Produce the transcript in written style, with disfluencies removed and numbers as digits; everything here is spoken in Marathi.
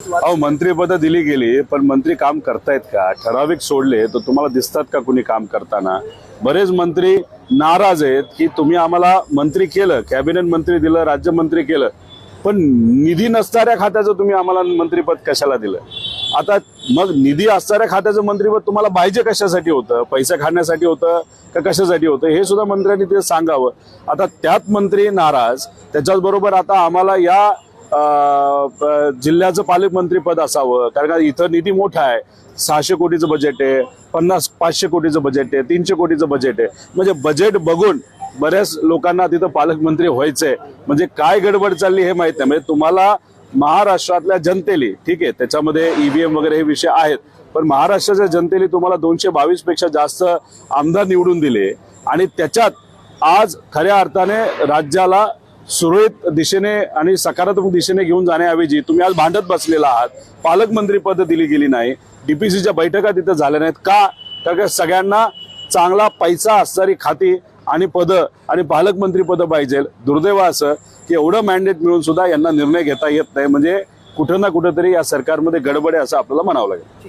अहो मंत्रीपद दिली गेली पण मंत्री काम करतायत का? ठराविक सोडले तर तुम्हाला दिसतात का कुणी काम करताना? बरेच मंत्री नाराज आहेत की तुम्ही आम्हाला मंत्री केलं, कॅबिनेट मंत्री दिलं, राज्यमंत्री केलं, पण निधी नसणाऱ्या खात्याचं तुम्ही आम्हाला मंत्रीपद कशाला दिलं? आता मग निधी असणाऱ्या खात्याचं मंत्रीपद तुम्हाला पाहिजे कशासाठी होतं? पैसे खाण्यासाठी होतं का कशासाठी होतं हे सुद्धा मंत्र्यांनी ते सांगावं. आता त्यात मंत्री नाराज, त्याच्याच बरोबर आता आम्हाला या जिल्ह्याचं पालकमंत्री पद असावं, कारण का इथं निधी मोठा आहे. 600 कोटीचं बजेट आहे, 500 कोटीचं बजेट आहे, 300 कोटीचं बजेट आहे. म्हणजे बजेट बघून बऱ्याच लोकांना तिथं पालकमंत्री व्हायचंय. म्हणजे काय गडबड चालली हे माहित नाही. म्हणजे तुम्हाला महाराष्ट्रातल्या जनतेली, ठीक आहे त्याच्यामध्ये ईव्हीएम वगैरे हे विषय आहेत, पण महाराष्ट्राच्या जनतेली तुम्हाला 222 पेक्षा जास्त आमदार निवडून दिले आणि त्याच्यात आज खऱ्या अर्थाने राज्याला सुरळीत दिशेने आणि सकारात्मक दिशेने घेऊन जाण्याऐवजी तुम्ही आज भांडत बसलेला आहात. पालकमंत्री पद दिली गेली नाही, डीपीसीच्या बैठका तिथे झाल्या नाहीत का? कारण सगळ्यांना चांगला पैसा असणारी खाती आणि पद आणि पालकमंत्री पद पाहिजे. दुर्दैव असं की एवढं मॅन्डेट मिळून सुद्धा यांना निर्णय घेता येत नाही. म्हणजे कुठं ना कुठंतरी या सरकारमध्ये गडबड आहे असं आपल्याला म्हणावं लागेल.